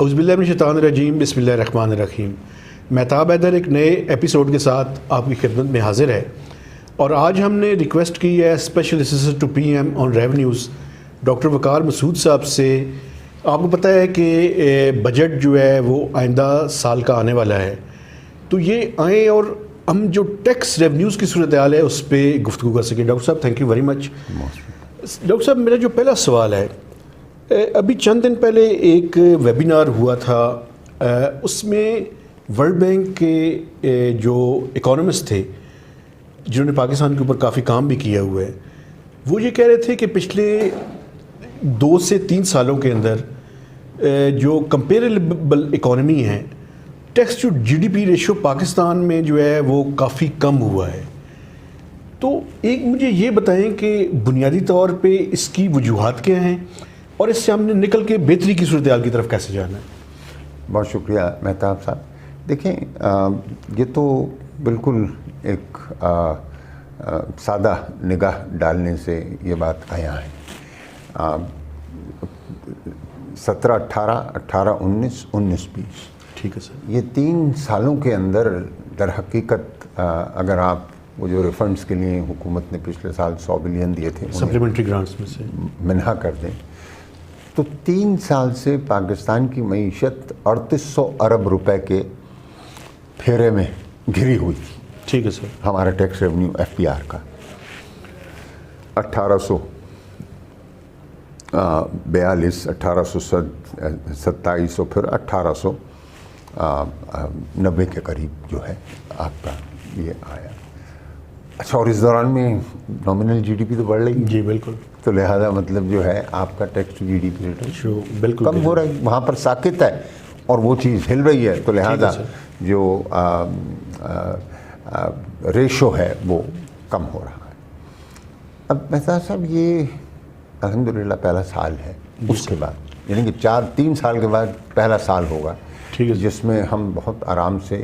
اعوذ باللہ من الشیطان الرجیم، بسم اللہ الرحمن الرحیم۔ مہتاب حیدر ایک نئے ایپیسوڈ کے ساتھ آپ کی خدمت میں حاضر ہے، اور آج ہم نے ریکویسٹ کی ہے special assistant to P M on revenues doctor Waqar Masood صاحب سے۔ آپ کو پتہ ہے کہ بجٹ جو ہے وہ آئندہ سال کا آنے والا ہے، تو یہ آئیں اور ہم جو ٹیکس ریونیوز کی صورتحال ہے اس پہ گفتگو کر سکیں۔ ڈاکٹر صاحب thank you very much. Doctor صاحب میرا جو پہلا سوال ہے، ابھی چند دن پہلے ایک ویبینار ہوا تھا، اس میں ورلڈ بینک کے جو اکانومسٹ تھے جنہوں نے پاکستان کے اوپر کافی کام بھی کیا ہوا ہے، وہ یہ کہہ رہے تھے کہ پچھلے 2 سے 3 سالوں کے اندر جو کمپیریبل اکانومی ہے، tax to G D P ratio Pakistan میں جو ہے وہ کافی کم ہوا ہے۔ تو ایک مجھے یہ بتائیں کہ بنیادی طور پہ اس کی وجوہات کیا ہیں اور اس سے ہم نے نکل کے بہتری کی صورتحال کی طرف کیسے جانا ہے؟ بہت شکریہ مہتاب صاحب۔ دیکھیں، یہ تو بالکل ایک سادہ نگاہ ڈالنے سے یہ بات آیا ہے۔ 17 18 18 19 19 20 ٹھیک ہے سر، یہ 3 سالوں کے اندر در حقیقت اگر آپ وہ جو ریفنڈس کے لیے حکومت نے پچھلے سال 100 بلین دیے تھے سپلیمنٹری گرانٹس میں سے منہا کر دیں، تو 3 سال سے پاکستان کی معیشت 3800 ارب روپے کے پھیرے میں گھری ہوئی تھی۔ ٹھیک ہے سر، ہمارا tax revenue F P R کا 1842 1827 اور پھر 1890 کے قریب جو ہے آپ کا یہ آیا۔ اچھا، اور اس دوران میں نامنل جی ڈی پی تو بڑھ رہی ہے جی بالکل، تو لہذا مطلب جو ہے آپ کا tax to G D P rate بالکل کم ہو رہا ہے، وہاں پر ساکت ہے اور وہ چیز ہل رہی ہے، تو لہذا جو ریشو ہے وہ کم ہو رہا ہے۔ اب مہتاب صاحب، یہ الحمدللہ پہلا سال ہے، اس کے بعد یعنی کہ 3 سال کے بعد پہلا سال ہوگا جس میں ہم بہت آرام سے،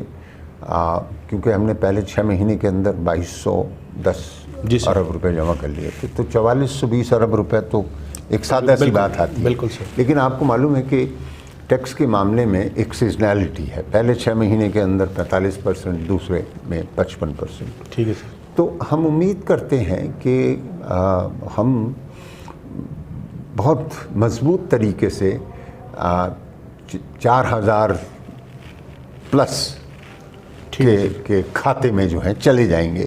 کیونکہ ہم نے پہلے 6 مہینے کے اندر 2210 ارب روپے جمع کر لیے تھے، تو 4420 ارب روپے تو ایک سادہ سی بات آتی ہے۔ بالکل سر، لیکن آپ کو معلوم ہے کہ ٹیکس کے معاملے میں ایک سیزنالٹی ہے، پہلے 6 مہینے کے اندر 45%، دوسرے میں 55%۔ ٹھیک ہے سر، تو ہم امید کرتے ہیں کہ ہم بہت مضبوط طریقے سے 4000 پلس کے کھاتے میں جو ہیں چلے جائیں گے،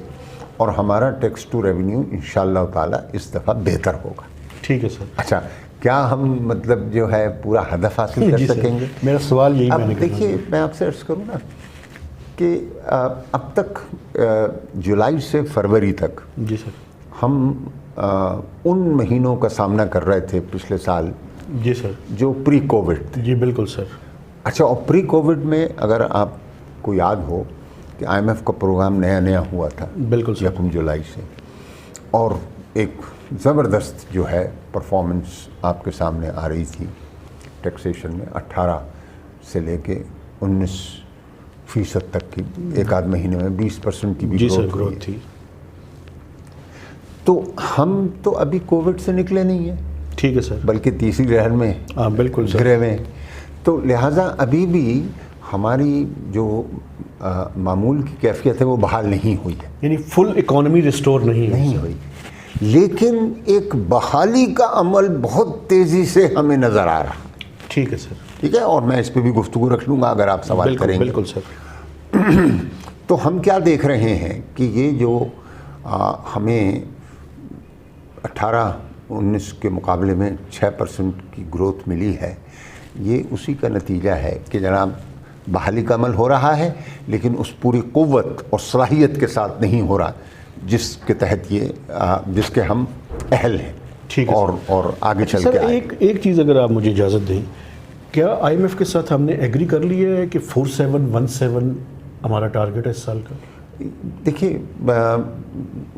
اور ہمارا ٹیکس ٹو ریونیو انشاءاللہ تعالیٰ اس دفعہ بہتر ہوگا۔ ٹھیک ہے سر۔ اچھا، کیا ہم مطلب جو ہے پورا ہدف حاصل کر سکیں گے؟ میرا سوال یہی اب دیکھیے، میں آپ سے عرض کروں نا کہ اب تک جولائی سے فروری تک جی سر، ہم ان مہینوں کا سامنا کر رہے تھے پچھلے سال جی سر، جو پری کووڈ تھے۔ جی بالکل سر۔ اچھا، اور پری کووڈ میں اگر آپ کو یاد ہو کہ آئی ایم ایف کا پروگرام نیا ہوا تھا، بالکل سر، 1 جولائی سے، اور ایک زبردست جو ہے پرفارمنس آپ کے سامنے آ رہی تھی ٹیکسیشن میں، 18 سے لے کے 19% تک کی، ایک آدھ مہینے میں 20% کی بھی گروتھ تھی۔ تو ہم تو ابھی کووڈ سے نکلے نہیں ہیں، ٹھیک ہے سر، بلکہ تیسری لہر میں بالکل گھرے ہوئے، تو لہٰذا ابھی بھی ہماری جو معمول کی کیفیت ہے وہ بحال نہیں ہوئی ہے، یعنی فل اکانومی ریسٹور نہیں ہوئی، لیکن ایک بحالی کا عمل بہت تیزی سے ہمیں نظر آ رہا ہے۔ ٹھیک ہے سر، ٹھیک ہے، اور میں اس پہ بھی گفتگو رکھ لوں گا اگر آپ سوال کریں گے۔ بالکل سر۔ تو ہم کیا دیکھ رہے ہیں کہ یہ جو ہمیں 18-19 کے مقابلے میں 6% کی گروتھ ملی ہے، یہ اسی کا نتیجہ ہے کہ جناب بحالی کا عمل ہو رہا ہے، لیکن اس پوری قوت اور صلاحیت کے ساتھ نہیں ہو رہا جس کے تحت جس کے ہم اہل ہیں، اور آگے چل کے آئے۔ ایک چیز اگر آپ مجھے اجازت دیں، کیا آئی ایم ایف کے ساتھ ہم نے ایگری کر لیا ہے کہ 4717 ہمارا ٹارگٹ ہے اس سال کا؟ دیکھیے،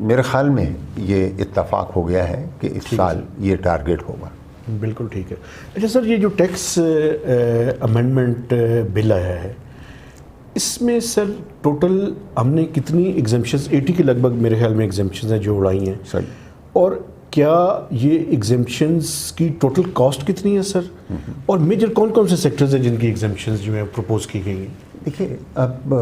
میرے خیال میں یہ اتفاق ہو گیا ہے کہ اس سال یہ ٹارگٹ ہوگا۔ بالکل ٹھیک ہے۔ اچھا سر، یہ جو ٹیکس امینڈمنٹ بل آیا ہے، اس میں سر ٹوٹل ہم نے کتنی ایگزمپشنز، 80 کے لگ بھگ میرے خیال میں ایگزمپشنز ہیں جو اڑائی ہیں، صحیح، اور کیا یہ ایگزمپشنز کی ٹوٹل کاسٹ کتنی ہے سر؟ اور میجر کون کون سے سیکٹرز ہیں جن کی ایگزمپشنز جو ہیں پروپوز کی گئی ہیں؟ دیکھیے اب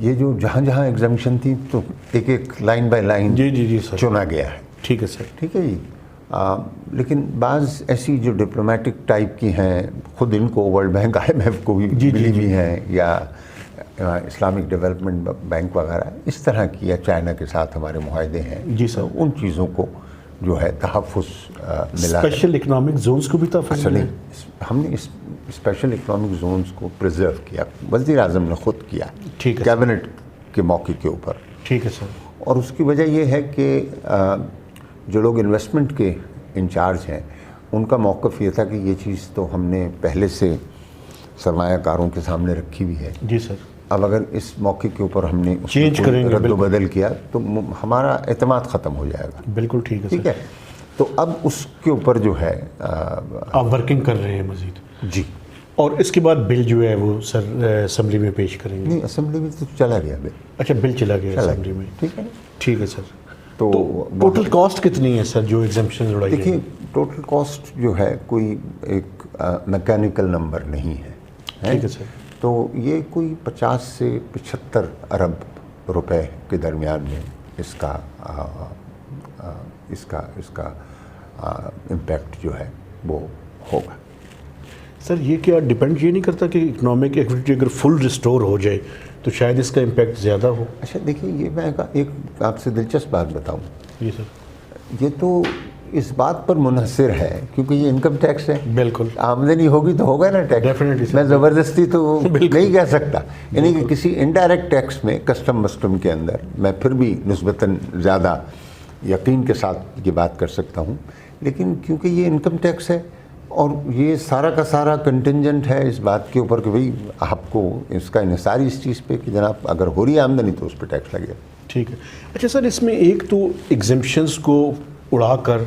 یہ جو جہاں جہاں ایگزمپشن تھی تو ایک ایک لائن بائی لائن جی سر چنا گیا ہے. ٹھیک ہے سر. ٹھیک ہے جی. لیکن بعض ایسی جو ڈپلومیٹک ٹائپ کی ہیں خود ان کو ورلڈ بینک IMF کو بھی ملی ہوئی ہیں یا اسلامک ڈیولپمنٹ بینک وغیرہ اس طرح کی یا چائنا کے ساتھ ہمارے معاہدے ہیں. جی سر. ان چیزوں کو جو ہے تحفظ ملا. اسپیشل اکنامک زونز کو بھی تحفظ ملا؟ ہم نے اسپیشل اکنامک زونز کو پریزرو کیا, وزیر اعظم نے خود کیا کیبنٹ کے موقع کے اوپر. ٹھیک ہے سر. اور اس کی وجہ یہ ہے کہ جو لوگ انویسٹمنٹ کے انچارج ہیں ان کا موقف یہ تھا کہ یہ چیز تو ہم نے پہلے سے سرمایہ کاروں کے سامنے رکھی ہوئی ہے. جی سر. اب اگر اس موقع کے اوپر ہم نے چینج کریں گے رد و بدل کیا تو ہمارا اعتماد ختم ہو جائے گا. بالکل ٹھیک ہے. ٹھیک ہے. تو اب اس کے اوپر جو ہے آپ ورکنگ کر رہے ہیں مزید؟ جی. اور اس کے بعد بل جو ہے وہ سر اسمبلی میں پیش کریں گے؟ نہیں, اسمبلی میں تو چلا گیا بل. اچھا, بل چلا گیا اسمبلی میں. ٹھیک ہے. ٹھیک ہے سر. تو ٹوٹل کاسٹ کتنی ہے سر جو ایگزمپشن اڑائی؟ دیکھیے ٹوٹل کاسٹ جو ہے کوئی ایک میکینیکل نمبر نہیں ہے. ٹھیک ہے سر. تو یہ کوئی 50 سے 75 ارب روپے کے درمیان میں اس کا امپیکٹ جو ہے وہ ہوگا. سر یہ کیا ڈیپینڈ یہ نہیں کرتا کہ اکنامک ایکٹیویٹی اگر فل ریسٹور ہو جائے تو شاید اس کا امپیکٹ زیادہ ہو؟ اچھا دیکھیے, یہ میں ایک آپ سے دلچسپ بات بتاؤں. جی سر. یہ تو اس بات پر منحصر ہے کیونکہ یہ انکم ٹیکس ہے. بالکل. آمدنی ہوگی تو ہوگا نا ٹیکس. ڈیفینیٹلی. میں زبردستی تو نہیں کہہ سکتا. یعنی کہ کسی انڈائریکٹ ٹیکس میں کسٹم وسٹم کے اندر میں پھر بھی نسبتاً زیادہ یقین کے ساتھ یہ بات کر سکتا ہوں. لیکن کیونکہ یہ انکم ٹیکس ہے اور یہ سارا کا سارا کنٹنجنٹ ہے اس بات کے اوپر کہ بھئی آپ کو اس کا انحصار اس چیز پہ کہ جناب اگر ہو رہی ہے آمدنی تو اس پہ ٹیکس لگے. ٹھیک ہے. اچھا سر, اس میں ایک تو ایگزمپشنز کو اڑا کر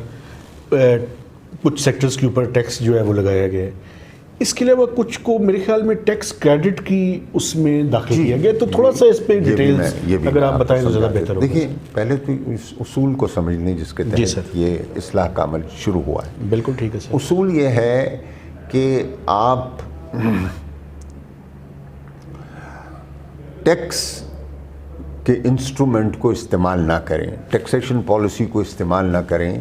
کچھ سیکٹرز کے اوپر ٹیکس جو ہے وہ لگایا گیا ہے. اس کے علاوہ کچھ کو میرے خیال میں ٹیکس کریڈٹ کی اس میں داخل کیا گیا, تو تھوڑا سا اس پہ ڈیٹیلز اگر آپ بتائیں تو زیادہ بہتر ہوگا. دیکھیے پہلے تو اس اصول کو سمجھ لیں جس کے تحت یہ اصلاح کا عمل شروع ہوا ہے. بالکل ٹھیک ہے سر. اصول یہ ہے کہ آپ ٹیکس کے انسٹرومنٹ کو استعمال نہ کریں, ٹیکسیشن پالیسی کو استعمال نہ کریں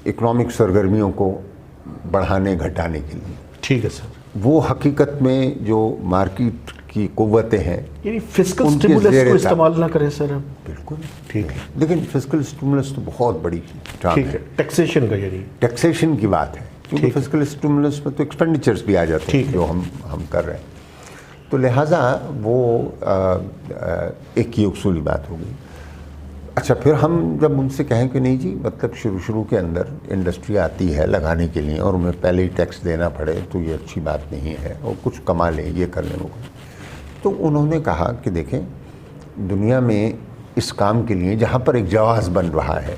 اکنامک سرگرمیوں کو بڑھانے گھٹانے کے لیے. ٹھیک ہے سر. وہ حقیقت میں جو مارکیٹ کی قوتیں ہیں یعنی فسکل اسٹیمولس کو استعمال نہ کریں سر. بالکل ٹھیک ہے. لیکن فسکل اسٹیمولس تو بہت بڑی ٹھیک ہے. ٹیکسیشن کا یعنی ٹیکسیشن کی بات ہے کیونکہ فسکل اسٹیمولس میں تو ایکسپینڈیچرز بھی آ جاتے ہیں جو ہم کر رہے ہیں. تو لہٰذا وہ ایک ہی اصولی بات ہوگی. اچھا پھر ہم جب ان سے کہیں کہ نہیں جی مطلب شروع کے اندر انڈسٹری آتی ہے لگانے کے لیے اور انہیں پہلے ہی ٹیکس دینا پڑے تو یہ اچھی بات نہیں ہے اور کچھ کما لیں یہ کر لیں وہ. تو انہوں نے کہا کہ دیکھیں دنیا میں اس کام کے لیے جہاں پر ایک جواز بن رہا ہے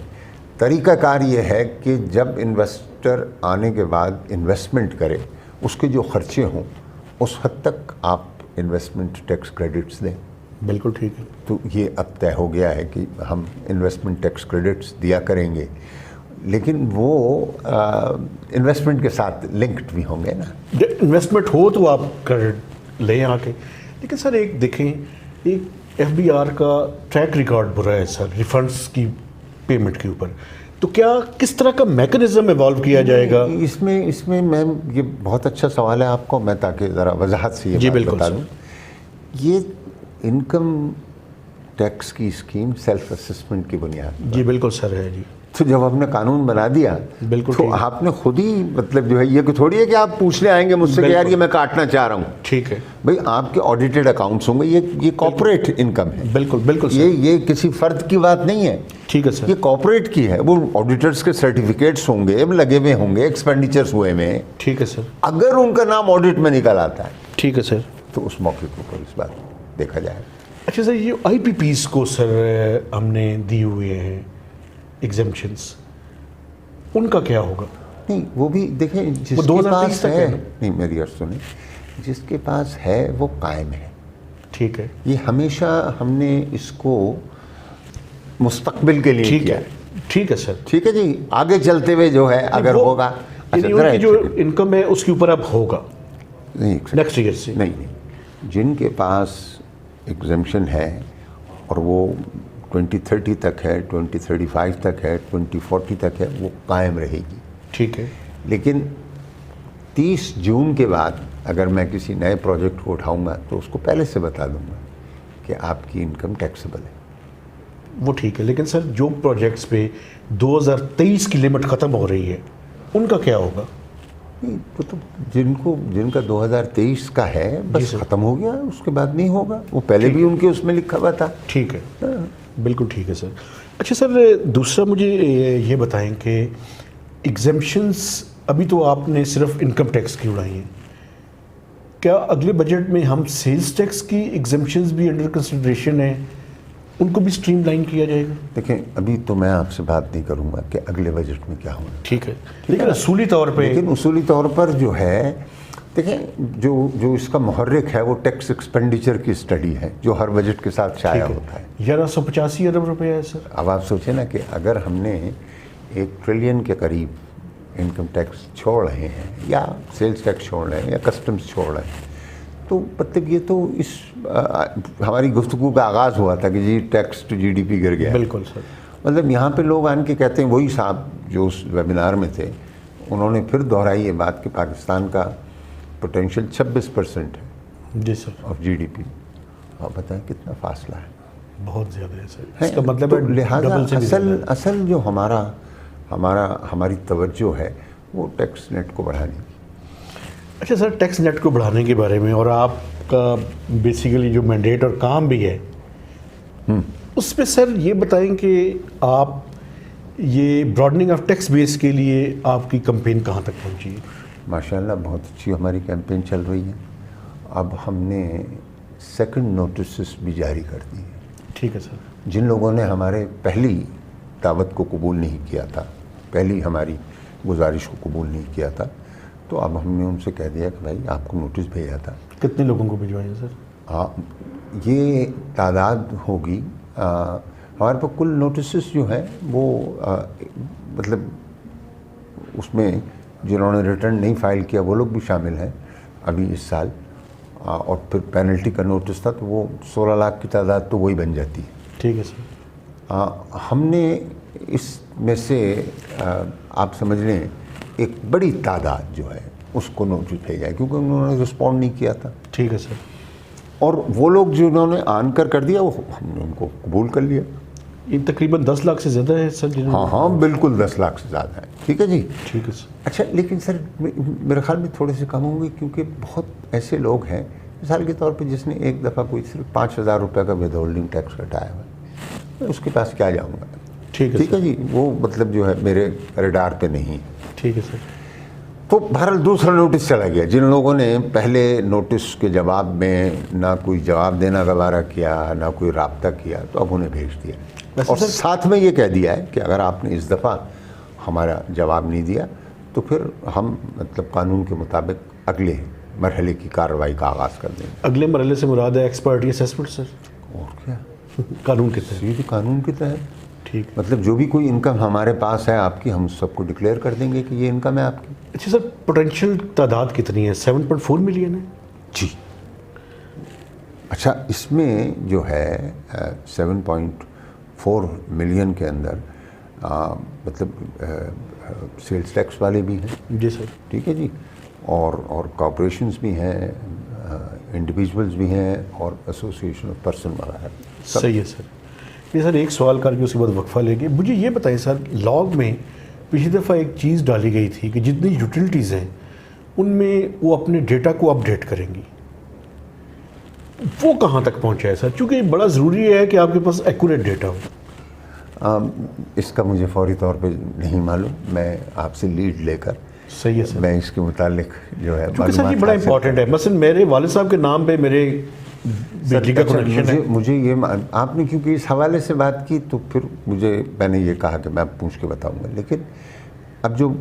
طریقہ کار یہ ہے کہ جب انویسٹر آنے کے بعد انویسٹمنٹ کرے اس کے جو خرچے ہوں اس حد تک آپ انویسٹمنٹ ٹیکس کریڈٹس دیں. بالکل ٹھیک ہے. تو یہ اب طے ہو گیا ہے کہ ہم انویسٹمنٹ ٹیکس کریڈٹس دیا کریں گے لیکن وہ انویسٹمنٹ کے ساتھ لنکڈ بھی ہوں گے نا. انویسٹمنٹ ہو تو آپ کریڈٹ لیں آ کے. لیکن سر ایک دیکھیں ایک FBR کا ٹریک ریکارڈ برا ہے سر ریفنڈس کی پیمنٹ کے اوپر. تو کیا کس طرح کا میکنزم ایوالو کیا جائے گا اس میں میم؟ یہ بہت اچھا سوال ہے آپ کو, میں تاکہ ذرا وضاحت سے یہ بات بتا دوں. یہ انکم ٹیکس کی اسکیم سیلف اسسمنٹ کی بنیاد. جی بالکل سر ہے جی. تو جب ہم نے قانون بنا دیا بالکل تو آپ نے خود ہی مطلب جو ہے یہ تھوڑی ہے کہ آپ پوچھنے آئیں گے مجھ سے کہ یار یہ میں کاٹنا چاہ رہا ہوں. ٹھیک ہے بھائی آپ کے آڈیٹڈ اکاؤنٹس ہوں گے, یہ کارپوریٹ انکم ہے. بالکل بالکل. یہ کسی فرد کی بات نہیں ہے. ٹھیک ہے سر. یہ کارپوریٹ کی ہے. وہ آڈیٹرز کے سرٹیفکیٹس ہوں گے لگے ہوئے ہوں گے ایکسپینڈیچرز ہوئے میں. ٹھیک ہے سر. اگر ان کا نام آڈٹ میں نکل آتا ہے ٹھیک ہے سر تو اس موقع کے اوپر اس بات دیکھا جائے. اچھا سر یہ IPPs کو سر ہم نے دی ہوئے ہیں ایگزمپشنس, ان کا کیا ہوگا؟ نہیں وہ بھی دیکھیں جس کے پاس ہے, نہیں میری عرض سنیں, جس کے پاس ہے وہ قائم ہے. ٹھیک ہے. یہ ہمیشہ ہم نے اس کو مستقبل کے لیے کیا. ٹھیک ہے سر. ٹھیک ہے جی. آگے چلتے ہوئے جو ہے اگر ہوگا ان کی جو انکم ہے اس کے اوپر اب ہوگا نیکسٹ ایئر سے. نہیں, جن کے پاس ایگزمپشن ہے اور وہ 2030 تک ہے, 2035 تک ہے, 2040 تک ہے, وہ قائم رہے گی. ٹھیک ہے. لیکن 30 جون کے بعد اگر میں کسی نئے پروجیکٹ کو اٹھاؤں گا تو اس کو پہلے سے بتا دوں گا کہ آپ کی انکم ٹیکسیبل ہے. وہ ٹھیک ہے, لیکن سر جو پروجیکٹس پہ 2023 کی لمٹ ختم ہو رہی ہے ان کا کیا ہوگا؟ تو جن کا 2023 کا ہے بس ختم ہو گیا, اس کے بعد نہیں ہوگا. وہ پہلے بھی ان کے اس میں لکھا ہوا تھا. ٹھیک ہے, بالکل ٹھیک ہے سر. اچھا سر, دوسرا مجھے یہ بتائیں کہ ایگزمپشنس ابھی تو آپ نے صرف انکم ٹیکس کی اڑائی ہیں, کیا اگلے بجٹ میں ہم سیلز ٹیکس کی ایگزمپشنز بھی انڈر کنسیڈریشن ہیں, ان کو بھی اسٹریم لائن کیا جائے گا؟ دیکھیں ابھی تو میں آپ سے بات نہیں کروں گا کہ اگلے بجٹ میں کیا ہوگا. ٹھیک ہے, لیکن اصولی طور پہ اصولی طور پر جو ہے, دیکھیں جو اس کا محرک ہے وہ ٹیکس ایکسپینڈیچر کی اسٹڈی ہے جو ہر بجٹ کے ساتھ شائع ہوتا ہے. 1185 ارب روپے ہے سر. اب آپ سوچیں نا کہ اگر ہم نے 1 ٹریلین کے قریب انکم ٹیکس چھوڑ رہے ہیں یا سیلز ٹیکس چھوڑ رہے ہیں یا کسٹمز چھوڑ رہے ہیں, تو مطلب یہ تو اس ہماری گفتگو کا آغاز ہوا تھا کہ جی tax to G D P گر گیا. بالکل سر. مطلب یہاں پہ لوگ آن کے کہتے ہیں, وہی صاحب جو اس ویبینار میں تھے انہوں نے پھر دہرائی یہ بات کہ پاکستان کا پوٹینشیل 26% ہے جی سر آف جی ڈی پی. اور بتائیں کتنا فاصلہ ہے, بہت زیادہ ہے سر. اس کا مطلب ہے لہٰذا اصل جو ہماری توجہ ہے وہ ٹیکس نیٹ کو بڑھانے کی. اچھا سر, ٹیکس نیٹ کو بڑھانے کے بارے میں, اور آپ کا بیسیکلی جو مینڈیٹ اور کام بھی ہے اس پہ سر یہ بتائیں کہ آپ یہ براڈننگ آف ٹیکس بیس کے لیے آپ کی کمپین کہاں تک پہنچی ہے؟ ماشاءاللہ بہت اچھی ہماری کیمپین چل رہی ہے. اب ہم نے سیکنڈ نوٹسز بھی جاری کر دی ہے. ٹھیک ہے سر. جن لوگوں نے ہمارے پہلی دعوت کو قبول نہیں کیا تھا, پہلی ہماری گزارش کو قبول نہیں کیا تھا, تو اب ہم نے ان سے کہہ دیا کہ بھائی آپ کو نوٹس بھیجا تھا. کتنے لوگوں کو بھجوائے سر؟ یہ تعداد ہوگی ہمارے پاس کل نوٹسز جو ہیں وہ مطلب اس میں جنہوں نے ریٹرن نہیں فائل کیا وہ لوگ بھی شامل ہیں ابھی اس سال, اور پھر پینلٹی کا نوٹس تھا تو وہ 16 لاکھ کی تعداد تو وہی بن جاتی ہے. ٹھیک ہے سر. ہم نے اس میں سے آپ سمجھ لیں ایک بڑی تعداد جو ہے اس کو نوٹس بھیجا ہے کیونکہ انہوں نے رسپونڈ نہیں کیا تھا. ٹھیک ہے سر. اور وہ لوگ جنہوں نے آن کر دیا وہ ہم نے ان کو قبول کر لیا. یہ تقریباً 10 لاکھ سے زیادہ ہے سر. ہاں بالکل 10 لاکھ سے زیادہ ہے. ٹھیک ہے جی. ٹھیک ہے سر. اچھا, لیکن سر میرے خیال میں تھوڑے سے کم ہوں گے کیونکہ بہت ایسے لوگ ہیں مثال کے طور پہ جس نے ایک دفعہ کوئی صرف 5,000 روپے کا ود ہولڈنگ ٹیکس کٹایا ہوا ہے, میں اس کے پاس کیا جاؤں گا. ٹھیک ہے جی. وہ مطلب جو ہے میرے ریڈار پہ نہیں. ٹھیک ہے سر. تو بہرحال دوسرا نوٹس چلا گیا. جن لوگوں نے پہلے نوٹس کے جواب میں نہ کوئی جواب دینا گوارا کیا نہ کوئی رابطہ کیا تو اب انہیں بھیج دیا, اور ساتھ میں یہ کہہ دیا ہے کہ اگر آپ نے اس دفعہ ہمارا جواب نہیں دیا تو پھر ہم مطلب قانون کے مطابق اگلے مرحلے کی کارروائی کا آغاز کر دیں گے. اگلے مرحلے سے مراد ہے ایکسپرٹی اسیسمنٹ سر. اور کیا, قانون کے تحت. یہ قانون کے تحت. ٹھیک. مطلب جو بھی کوئی انکم ہمارے پاس ہے آپ کی, ہم سب کو ڈکلیئر کر دیں گے کہ یہ انکم ہے آپ کی. اچھا سر, پوٹینشیل تعداد کتنی ہے؟ 7.4 ملین ہے. جی. اچھا, اس میں جو ہے 7.4 ملین کے اندر مطلب سیلز ٹیکس والے بھی ہیں. جی سر. ٹھیک ہے جی. اور کارپوریشنز بھی ہیں, انڈیویجولز بھی ہیں, اور ایسوسیشن آف پرسن وغیرہ. صحیح ہے سر. یہ سر ایک سوال کر کے اس کے بعد وقفہ لے کے مجھے یہ بتائیں سر, لاگ میں پچھلی دفعہ ایک چیز ڈالی گئی تھی کہ جتنی یوٹیلٹیز ہیں ان میں وہ اپنے ڈیٹا کو اپ ڈیٹ کریں گی, وہ کہاں تک پہنچا ہے سر؟ چونکہ بڑا ضروری ہے کہ آپ کے پاس ایکوریٹ ڈیٹا ہو. اس کا مجھے فوری طور پہ نہیں معلوم, میں آپ سے لیڈ لے کر صحیح ہے سر میں اس کے متعلق جو ہے کیونکہ سر یہ بڑا امپورٹنٹ ہے. مثلا میرے والد صاحب کے نام پہ میرے بجلی کا کنیکشن ہے. مجھے یہ آپ نے کیونکہ اس حوالے سے بات کی تو پھر میں نے یہ کہا کہ میں پوچھ کے بتاؤں گا. لیکن اب جو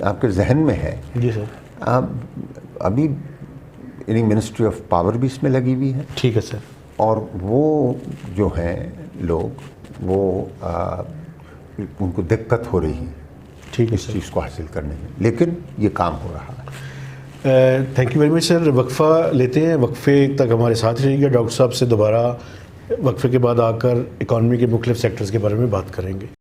آپ کے ذہن میں ہے, جی سر, آپ ابھی یعنی منسٹری آف پاور بھی اس میں لگی ہوئی ہے. ٹھیک ہے سر. اور وہ جو ہیں لوگ وہ ان کو دقت ہو رہی ہے ٹھیک ہے اس سر. چیز کو حاصل کرنے میں، لیکن یہ کام ہو رہا ہے. تھینک یو ویری مچ سر. وقفہ لیتے ہیں، وقفے تک ہمارے ساتھ رہیے گا. ڈاکٹر صاحب سے دوبارہ وقفے کے بعد آ کر اکانومی کے مختلف سیکٹرز کے بارے میں بات کریں گے.